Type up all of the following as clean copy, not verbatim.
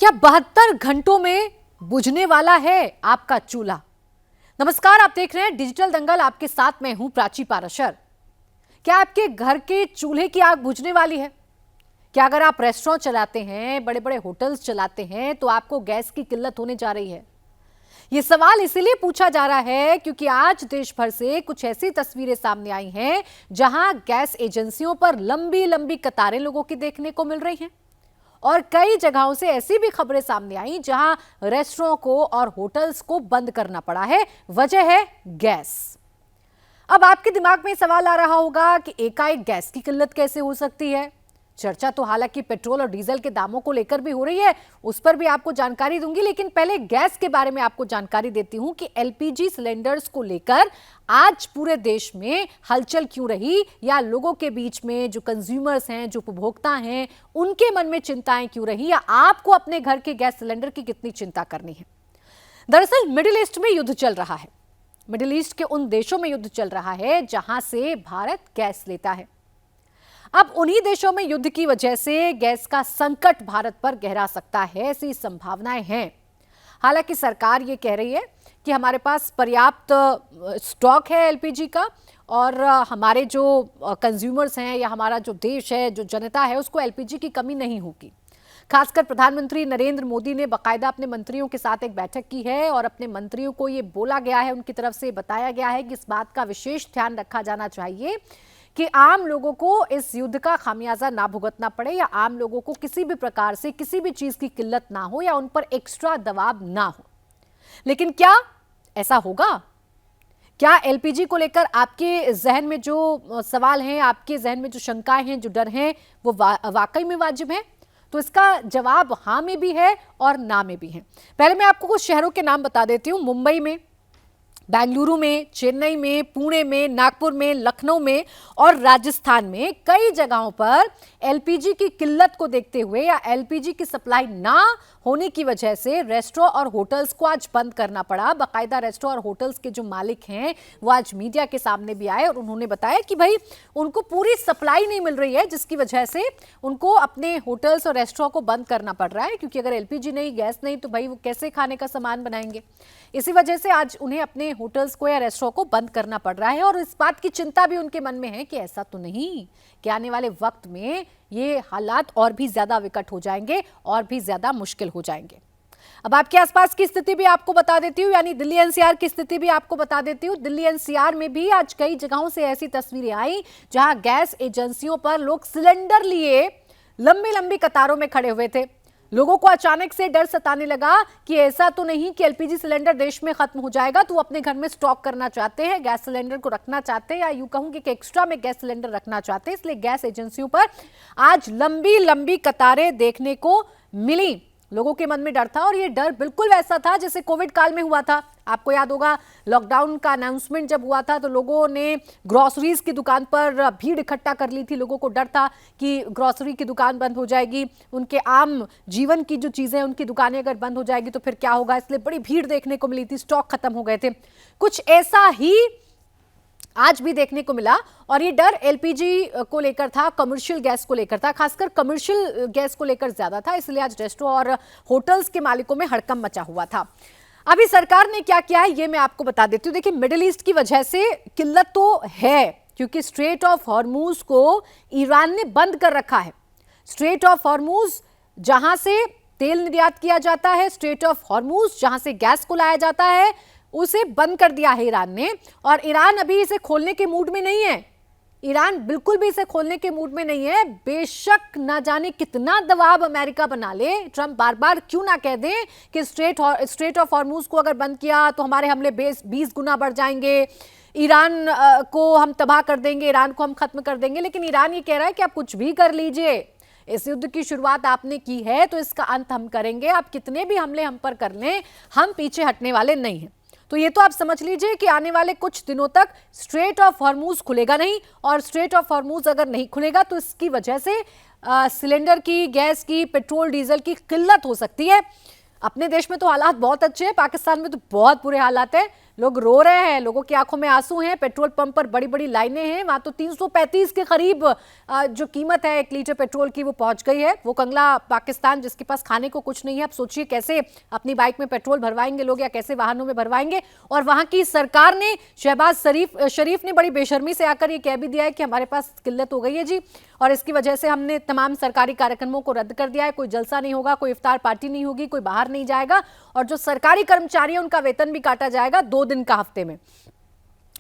क्या 72 घंटों में बुझने वाला है आपका चूल्हा? नमस्कार, आप देख रहे हैं डिजिटल दंगल। आपके साथ मैं हूं प्राची पाराशर। क्या आपके घर के चूल्हे की आग बुझने वाली है? क्या अगर आप रेस्टोरेंट चलाते हैं, बड़े बड़े होटल्स चलाते हैं, तो आपको गैस की किल्लत होने जा रही है? यह सवाल इसीलिए पूछा जा रहा है क्योंकि आज देश भर से कुछ ऐसी तस्वीरें सामने आई हैं जहां गैस एजेंसियों पर लंबी लंबी कतारें लोगों की देखने को मिल रही हैं। और कई जगहों से ऐसी भी खबरें सामने आई जहां रेस्टोरेंट को और होटल्स को बंद करना पड़ा है। वजह है गैस। अब आपके दिमाग में सवाल आ रहा होगा कि एकाएक गैस की किल्लत कैसे हो सकती है। चर्चा तो हालांकि पेट्रोल और डीजल के दामों को लेकर भी हो रही है, उस पर भी आपको जानकारी दूंगी, लेकिन पहले गैस के बारे में आपको जानकारी देती हूं कि एलपीजी सिलेंडर्स को लेकर आज पूरे देश में हलचल क्यों रही, या लोगों के बीच में जो कंज्यूमर्स हैं, जो उपभोक्ता हैं, उनके मन में चिंताएं क्यों रही, या आपको अपने घर के गैस सिलेंडर की कितनी चिंता करनी है। दरअसल मिडिल ईस्ट में युद्ध चल रहा है। मिडिल ईस्ट के उन देशों में युद्ध चल रहा है जहां से भारत गैस लेता है। अब उन्हीं देशों में युद्ध की वजह से गैस का संकट भारत पर गहरा सकता है, ऐसी संभावनाएं हैं। हालांकि सरकार ये कह रही है कि हमारे पास पर्याप्त स्टॉक है एलपीजी का, और हमारे जो कंज्यूमर्स हैं या हमारा जो देश है, जो जनता है, उसको एलपीजी की कमी नहीं होगी। खासकर प्रधानमंत्री नरेंद्र मोदी ने बाकायदा अपने मंत्रियों के साथ एक बैठक की है और अपने मंत्रियों को ये बोला गया है, उनकी तरफ से बताया गया है कि इस बात का विशेष ध्यान रखा जाना चाहिए कि आम लोगों को इस युद्ध का खामियाजा ना भुगतना पड़े, या आम लोगों को किसी भी प्रकार से किसी भी चीज की किल्लत ना हो, या उन पर एक्स्ट्रा दबाव ना हो। लेकिन क्या ऐसा होगा? क्या एलपीजी को लेकर आपके जहन में जो सवाल हैं, आपके जहन में जो शंकाएं हैं, जो डर हैं, वो वाकई में वाजिब हैं? तो इसका जवाब हाँ में भी है और ना में भी है। पहले मैं आपको कुछ शहरों के नाम बता देती हूँ। मुंबई में, बेंगलुरु में, चेन्नई में, पुणे में, नागपुर में, लखनऊ में और राजस्थान में कई जगहों पर एलपीजी की किल्लत को देखते हुए या एलपीजी की सप्लाई ना होने की वजह से रेस्टोरेंट और होटल्स को आज बंद करना पड़ा। बाकायदा रेस्टोरेंट और होटल्स के जो मालिक हैं वो आज मीडिया के सामने भी आए और उन्होंने बताया कि भाई उनको पूरी सप्लाई नहीं मिल रही है, जिसकी वजह से उनको अपने होटल्स और रेस्टोरेंट को बंद करना पड़ रहा है, क्योंकि अगर एलपीजी नहीं, गैस नहीं, तो भाई वो कैसे खाने का सामान बनाएंगे। इसी वजह से आज उन्हें अपने होटल्स को या रेस्टोरेंट को बंद करना पड़ रहा है। और इस बात की चिंता भी उनके मन में है कि ऐसा तो नहीं कि आने वाले वक्त में ये हालात और भी ज्यादा विकट हो जाएंगे और भी ज्यादा मुश्किल हो जाएंगे। अब आपके आसपास की स्थिति भी आपको बता देती हूँ, यानी दिल्ली एनसीआर की स्थिति भी आपको बता देती हूँ। दिल्ली एनसीआर में भी आज कई जगहों से ऐसी तस्वीरें आई जहां गैस एजेंसियों पर लोग सिलेंडर लिए लंबी लंबी कतारों में खड़े हुए थे। लोगों को अचानक से डर सताने लगा कि ऐसा तो नहीं कि एलपीजी सिलेंडर देश में खत्म हो जाएगा, तो अपने घर में स्टॉक करना चाहते हैं, गैस सिलेंडर को रखना चाहते हैं, या यूं कहूंगी कि एक्स्ट्रा में गैस सिलेंडर रखना चाहते हैं। इसलिए गैस एजेंसियों पर आज लंबी लंबी कतारें देखने को मिली। लोगों के मन में डर था, और ये डर बिल्कुल वैसा था जैसे कोविड काल में हुआ था। आपको याद होगा, लॉकडाउन का अनाउंसमेंट जब हुआ था तो लोगों ने ग्रोसरीज की दुकान पर भीड़ इकट्ठा कर ली थी। लोगों को डर था कि ग्रोसरी की दुकान बंद हो जाएगी, उनके आम जीवन की जो चीजें, उनकी दुकानें अगर बंद हो जाएगी तो फिर क्या होगा। इसलिए बड़ी भीड़ देखने को मिली थी, स्टॉक खत्म हो गए थे। कुछ ऐसा ही आज भी देखने को मिला, और ये डर एलपीजी को लेकर था, कमर्शियल गैस को लेकर था, खासकर कमर्शियल गैस को लेकर ज्यादा था। इसलिए आज रेस्टोरेंट और होटल्स के मालिकों में हड़कंप मचा हुआ था। अभी सरकार ने क्या किया है ये मैं आपको बता देती हूँ। देखिए, मिडिल ईस्ट की वजह से किल्लत तो है, क्योंकि स्ट्रेट ऑफ हॉर्मूज को ईरान ने बंद कर रखा है। स्ट्रेट ऑफ हॉर्मूज जहां से तेल निर्यात किया जाता है, स्ट्रेट ऑफ हॉर्मूज जहां से गैस को लाया जाता है, उसे बंद कर दिया है ईरान ने। और ईरान अभी इसे खोलने के मूड में नहीं है। ईरान बिल्कुल भी इसे खोलने के मूड में नहीं है। बेशक ना जाने कितना दबाव अमेरिका बना ले, ट्रंप बार बार क्यों ना कह दे कि स्ट्रेट ऑफ हॉर्मूज को अगर बंद किया तो हमारे हमले 20 गुना बढ़ जाएंगे, ईरान को हम तबाह कर देंगे, ईरान को हम खत्म कर देंगे। लेकिन ईरान ये कह रहा है कि आप कुछ भी कर लीजिए, इस युद्ध की शुरुआत आपने की है तो इसका अंत हम करेंगे। आप कितने भी हमले हम पर कर लें, हम पीछे हटने वाले नहीं हैं। तो ये तो आप समझ लीजिए कि आने वाले कुछ दिनों तक स्ट्रेट ऑफ हॉर्मूज खुलेगा नहीं, और स्ट्रेट ऑफ हॉर्मूज अगर नहीं खुलेगा तो इसकी वजह से सिलेंडर की, गैस की, पेट्रोल डीजल की किल्लत हो सकती है। अपने देश में तो हालात बहुत अच्छे हैं, पाकिस्तान में तो बहुत बुरे हालात हैं। लोग रो रहे हैं, लोगों की आंखों में आंसू हैं, पेट्रोल पंप पर बड़ी बड़ी लाइनें हैं। वहां तो 335 के करीब जो कीमत है 1 लीटर पेट्रोल की वो पहुंच गई है। वो कंगला पाकिस्तान जिसके पास खाने को कुछ नहीं है, अब सोचिए कैसे अपनी बाइक में पेट्रोल भरवाएंगे लोग या कैसे वाहनों में भरवाएंगे। और वहां की सरकार ने, शहबाज शरीफ ने बड़ी बेशर्मी से आकर ये कह भी दिया है कि हमारे पास किल्लत हो गई है जी, और इसकी वजह से हमने तमाम सरकारी कार्यक्रमों को रद्द कर दिया है। कोई जलसा नहीं होगा, कोई इफ्तार पार्टी नहीं होगी, कोई बाहर नहीं जाएगा, और जो सरकारी कर्मचारी है उनका वेतन भी काटा जाएगा 2 दिन का हफ्ते में।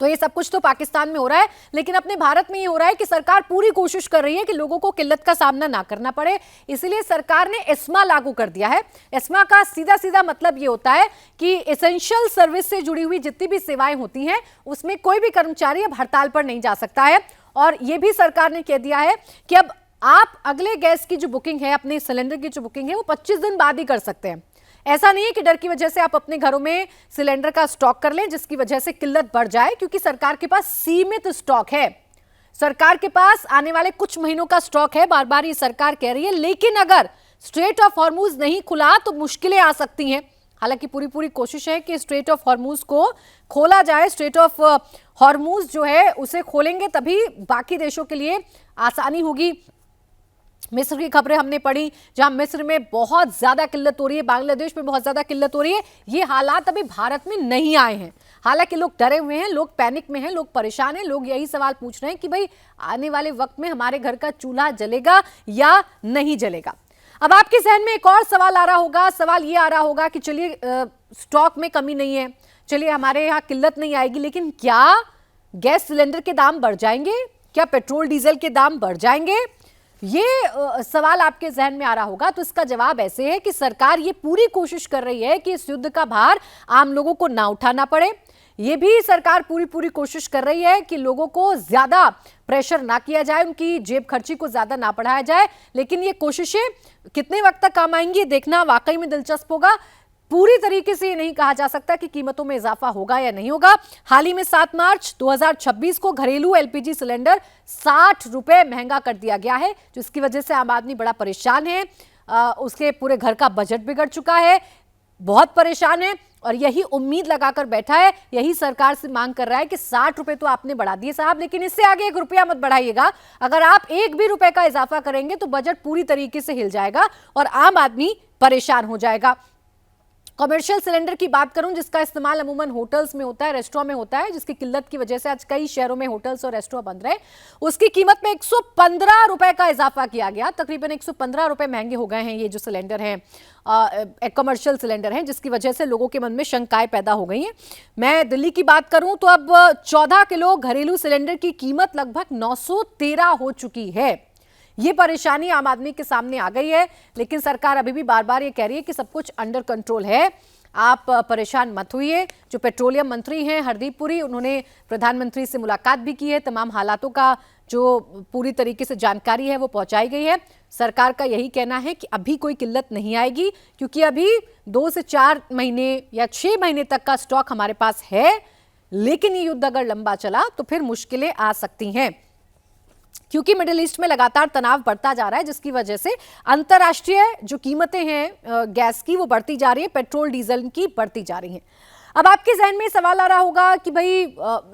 तो ये सब कुछ तो पाकिस्तान में हो रहा है, लेकिन अपने भारत में ये हो रहा है कि सरकार पूरी कोशिश कर रही है कि लोगों को किल्लत का सामना ना करना पड़े। इसलिए सरकार ने एस्मा लागू कर दिया है। एस्मा का सीधा सीधा मतलब ये होता है कि एसेंशियल सर्विस से जुड़ी हुई जितनी भी सेवाएं होती हैं उसमें कोई भी कर्मचारी अब हड़ताल पर नहीं जा सकता है। और ये भी सरकार ने कह दिया है कि अब आप अगले गैस की जो बुकिंग है, अपने सिलेंडर की जो बुकिंग है, वो 25 दिन बाद ही कर सकते हैं। ऐसा नहीं है कि डर की वजह से आप अपने घरों में सिलेंडर का स्टॉक कर लें जिसकी वजह से किल्लत बढ़ जाए, क्योंकि सरकार के पास सीमित स्टॉक है। सरकार के पास आने वाले कुछ महीनों का स्टॉक है, बार बार ये सरकार कह रही है। लेकिन अगर स्ट्रेट ऑफ हॉर्मुज नहीं खुला तो मुश्किलें आ सकती हैं। हालांकि पूरी कोशिश है कि स्ट्रेट ऑफ हॉर्मुज को खोला जाए। स्ट्रेट ऑफ हॉर्मुज जो है उसे खोलेंगे तभी बाकी देशों के लिए आसानी होगी। मिस्र की खबरें हमने पढ़ी, जहां मिस्र में बहुत ज्यादा किल्लत हो रही है, बांग्लादेश में बहुत ज्यादा किल्लत हो रही है। ये हालात अभी भारत में नहीं आए हैं। हालांकि लोग डरे हुए हैं, लोग पैनिक में हैं, लोग परेशान हैं। लोग यही सवाल पूछ रहे हैं कि भाई आने वाले वक्त में हमारे घर का चूल्हा जलेगा या नहीं जलेगा। अब आपके जहन में एक और सवाल आ रहा होगा। सवाल ये आ रहा होगा कि चलिए स्टॉक में कमी नहीं है, चलिए हमारे यहाँ किल्लत नहीं आएगी, लेकिन क्या गैस सिलेंडर के दाम बढ़ जाएंगे? क्या पेट्रोल डीजल के दाम बढ़ जाएंगे? ये सवाल आपके जहन में आ रहा होगा। तो इसका जवाब ऐसे है कि सरकार ये पूरी कोशिश कर रही है कि इस युद्ध का भार आम लोगों को ना उठाना पड़े। ये भी सरकार पूरी कोशिश कर रही है कि लोगों को ज्यादा प्रेशर ना किया जाए, उनकी जेब खर्ची को ज्यादा ना बढ़ाया जाए। लेकिन ये कोशिशें कितने वक्त तक काम आएंगी देखना वाकई में दिलचस्प होगा। पूरी तरीके से ये नहीं कहा जा सकता कि कीमतों में इजाफा होगा या नहीं होगा। हाल ही में 7 मार्च 2026 को घरेलू एलपीजी सिलेंडर 60 रुपए महंगा कर दिया गया है, जिसकी वजह से आम आदमी बड़ा परेशान है। उसके पूरे घर का बजट बिगड़ चुका है, बहुत परेशान है, और यही उम्मीद लगाकर बैठा है, यही सरकार से मांग कर रहा है कि 60 रुपए तो आपने बढ़ा दिए साहब, लेकिन इससे आगे 1 रुपया मत बढ़ाइएगा। अगर आप 1 भी रुपए का इजाफा करेंगे तो बजट पूरी तरीके से हिल जाएगा और आम आदमी परेशान हो जाएगा। कमर्शियल सिलेंडर की बात करूं, जिसका इस्तेमाल अमूमन होटल्स में होता है, रेस्टोरेंट में होता है, जिसकी किल्लत की वजह से आज कई शहरों में होटल्स और रेस्टोरेंट बंद रहे, उसकी कीमत में 115 रुपए का इजाफा किया गया। तकरीबन 115 रुपए महंगे हो गए हैं ये जो सिलेंडर हैं, कमर्शियल सिलेंडर हैं, जिसकी वजह से लोगों के मन में शंकाएं पैदा हो गई हैं। मैं दिल्ली की बात करूं तो अब 14 किलो घरेलू सिलेंडर की कीमत लगभग 913 हो चुकी है। ये परेशानी आम आदमी के सामने आ गई है, लेकिन सरकार अभी भी बार बार ये कह रही है कि सब कुछ अंडर कंट्रोल है, आप परेशान मत होइए। जो पेट्रोलियम मंत्री हैं हरदीप पुरी, उन्होंने प्रधानमंत्री से मुलाकात भी की है, तमाम हालातों का जो पूरी तरीके से जानकारी है वो पहुंचाई गई है। सरकार का यही कहना है कि अभी कोई किल्लत नहीं आएगी, क्योंकि अभी 2 से 4 महीने या 6 महीने तक का स्टॉक हमारे पास है। लेकिन ये युद्ध अगर लंबा चला तो फिर मुश्किलें आ सकती हैं, क्योंकि मिडिल ईस्ट में लगातार तनाव बढ़ता जा रहा है, जिसकी वजह से अंतर्राष्ट्रीय जो कीमतें हैं गैस की वो बढ़ती जा रही है, पेट्रोल डीजल की बढ़ती जा रही हैं। अब आपके जहन में सवाल आ रहा होगा कि भाई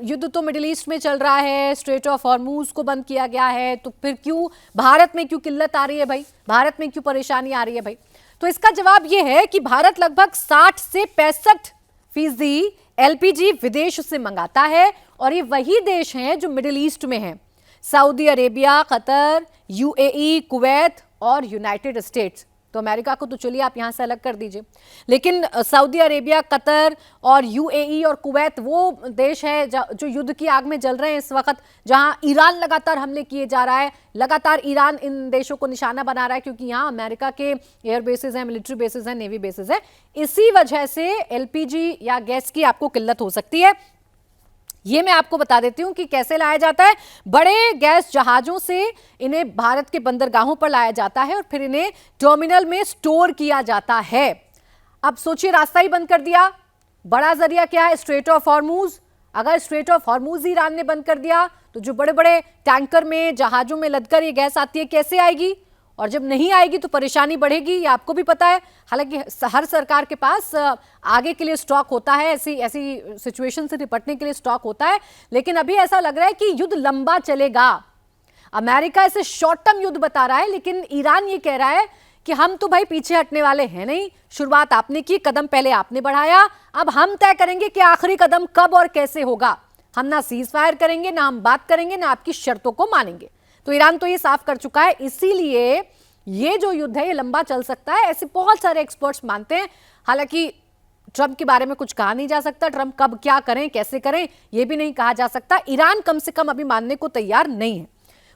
युद्ध तो मिडिल ईस्ट में चल रहा है, स्ट्रेट ऑफ हॉर्मुज को बंद किया गया है, तो फिर क्यों भारत में क्यों किल्लत आ रही है भाई, भारत में क्यों परेशानी आ रही है भाई? तो इसका जवाब यह है कि भारत लगभग 60 से 65% एलपीजी विदेश से मंगाता है, और ये वही देश हैं जो मिडिल ईस्ट में हैं। Saudi Arabia, Qatar, UAE, Kuwait और यूनाइटेड स्टेट्स। तो अमेरिका को तो चलिए आप यहां से अलग कर दीजिए, लेकिन सऊदी अरेबिया, कतर और यूएई और कुवैत वो देश है जो युद्ध की आग में जल रहे हैं इस वक्त, जहां ईरान लगातार हमले किए जा रहा है। लगातार ईरान इन देशों को निशाना बना रहा है, क्योंकि यहाँ अमेरिका के एयर बेसिस हैं, मिलिट्री बेसिस हैं, नेवी बेसिस हैं। इसी वजह से एलपीजी या गैस की आपको किल्लत हो सकती है। ये मैं आपको बता देती हूं कि कैसे लाया जाता है। बड़े गैस जहाजों से इन्हें भारत के बंदरगाहों पर लाया जाता है और फिर इन्हें टर्मिनल में स्टोर किया जाता है। अब सोचिए, रास्ता ही बंद कर दिया। बड़ा जरिया क्या है? Straight of Hormuz. अगर स्ट्रेट ऑफ हॉर्मुज ईरान ने बंद कर दिया तो जो बड़े बड़े टैंकर में, जहाजों में लदकर ये गैस आती है कैसे आएगी? और जब नहीं आएगी तो परेशानी बढ़ेगी, ये आपको भी पता है। हालांकि हर सरकार के पास आगे के लिए स्टॉक होता है, ऐसी ऐसी सिचुएशन से निपटने के लिए स्टॉक होता है, लेकिन अभी ऐसा लग रहा है कि युद्ध लंबा चलेगा। अमेरिका इसे शॉर्ट टर्म युद्ध बता रहा है, लेकिन ईरान ये कह रहा है कि हम तो भाई पीछे हटने वाले हैं नहीं, शुरुआत आपने की, कदम पहले आपने बढ़ाया, अब हम तय करेंगे कि आखिरी कदम कब और कैसे होगा। हम ना सीज फायर करेंगे, ना हम बात करेंगे, ना आपकी शर्तों को मानेंगे। तो ईरान तो ये साफ कर चुका है, इसीलिए ये जो युद्ध है ये लंबा चल सकता है, ऐसे बहुत सारे एक्सपर्ट्स मानते हैं। हालांकि ट्रंप के बारे में कुछ कहा नहीं जा सकता, ट्रंप कब क्या करें कैसे करें ये भी नहीं कहा जा सकता। ईरान कम से कम अभी मानने को तैयार नहीं है।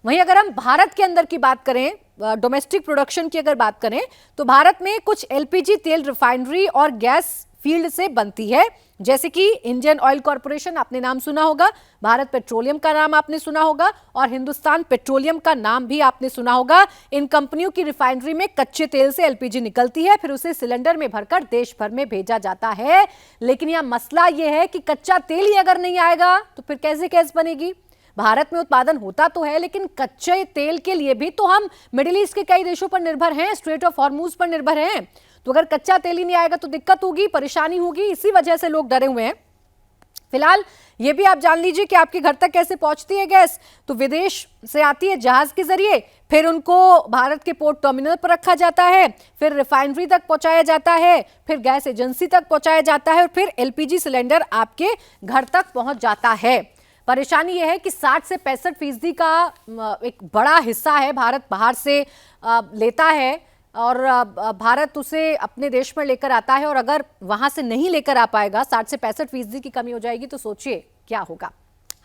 वहीं अगर हम भारत के अंदर की बात करें, डोमेस्टिक प्रोडक्शन की अगर बात करें, तो भारत में कुछ एलपीजी तेल रिफाइनरी और गैस फील्ड से बनती है, जैसे कि इंडियन ऑयल कॉर्पोरेशन आपने नाम सुना होगा, भारत पेट्रोलियम का नाम आपने सुना होगा और हिंदुस्तान पेट्रोलियम का नाम भी आपने सुना होगा। इन कंपनियों की रिफाइनरी में कच्चे तेल से एलपीजी निकलती है, फिर उसे सिलेंडर में भरकर देश भर में भेजा जाता है। लेकिन यह मसला यह है कि कच्चा तेल ही अगर नहीं आएगा तो फिर कैसे गैस बनेगी। भारत में उत्पादन होता तो है, लेकिन कच्चे तेल के लिए भी तो हम मिडिल ईस्ट के कई देशों पर निर्भर हैं, स्ट्रेट ऑफ हॉर्मूज पर निर्भर हैं। तो अगर कच्चा तेल ही नहीं आएगा तो दिक्कत होगी, परेशानी होगी, इसी वजह से लोग डरे हुए हैं। फिलहाल ये भी आप जान लीजिए कि आपके घर तक कैसे पहुंचती है गैस। तो विदेश से आती है जहाज के जरिए, फिर उनको भारत के पोर्ट टर्मिनल पर रखा जाता है, फिर रिफाइनरी तक पहुंचाया जाता है, फिर गैस एजेंसी तक पहुंचाया जाता है और फिर एलपीजी सिलेंडर आपके घर तक पहुंच जाता है। परेशानी यह है कि 60 से 65% का एक बड़ा हिस्सा है भारत बाहर से लेता है और भारत उसे अपने देश में लेकर आता है, और अगर वहां से नहीं लेकर आ पाएगा, 60 से 65% की कमी हो जाएगी, तो सोचिए क्या होगा।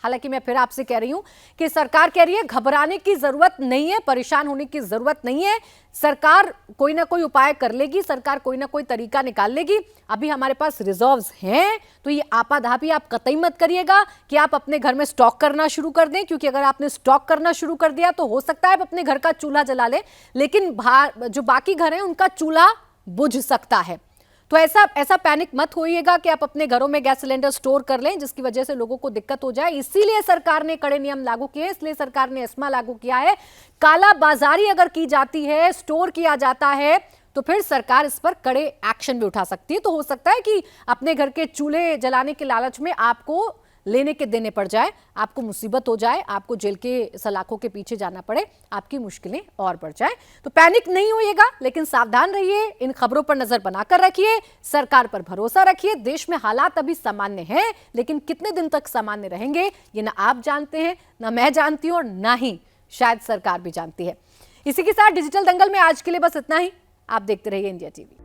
हालांकि मैं फिर आपसे कह रही हूं कि सरकार कह रही है घबराने की जरूरत नहीं है, परेशान होने की जरूरत नहीं है, सरकार कोई ना कोई उपाय कर लेगी, सरकार कोई ना कोई तरीका निकाल लेगी। अभी हमारे पास रिजर्व्स हैं, तो ये आपाधापी आप कतई मत करिएगा कि आप अपने घर में स्टॉक करना शुरू कर दें, क्योंकि अगर आपने स्टॉक करना शुरू कर दिया तो हो सकता है आप अपने घर का चूल्हा जला लें, लेकिन जो बाकी घर हैं उनका चूल्हा बुझ सकता है। तो ऐसा पैनिक मत होइएगा कि आप अपने घरों में गैस सिलेंडर स्टोर कर लें, जिसकी वजह से लोगों को दिक्कत हो जाए। इसीलिए सरकार ने कड़े नियम लागू किए, इसलिए सरकार ने एस्मा लागू किया है। काला बाजारी अगर की जाती है, स्टोर किया जाता है, तो फिर सरकार इस पर कड़े एक्शन भी उठा सकती है। तो हो सकता है कि अपने घर के चूल्हे जलाने के लालच में आपको लेने के देने पड़ जाए, आपको मुसीबत हो जाए, आपको जेल के सलाखों के पीछे जाना पड़े, आपकी मुश्किलें और बढ़ जाए। तो पैनिक नहीं होइएगा, लेकिन सावधान रहिए, इन खबरों पर नजर बनाकर रखिए, सरकार पर भरोसा रखिए। देश में हालात अभी सामान्य हैं, लेकिन कितने दिन तक सामान्य रहेंगे ये ना आप जानते हैं, ना मैं जानती हूं और ना ही शायद सरकार भी जानती है। इसी के साथ डिजिटल दंगल में आज के लिए बस इतना ही। आप देखते रहिए इंडिया टीवी।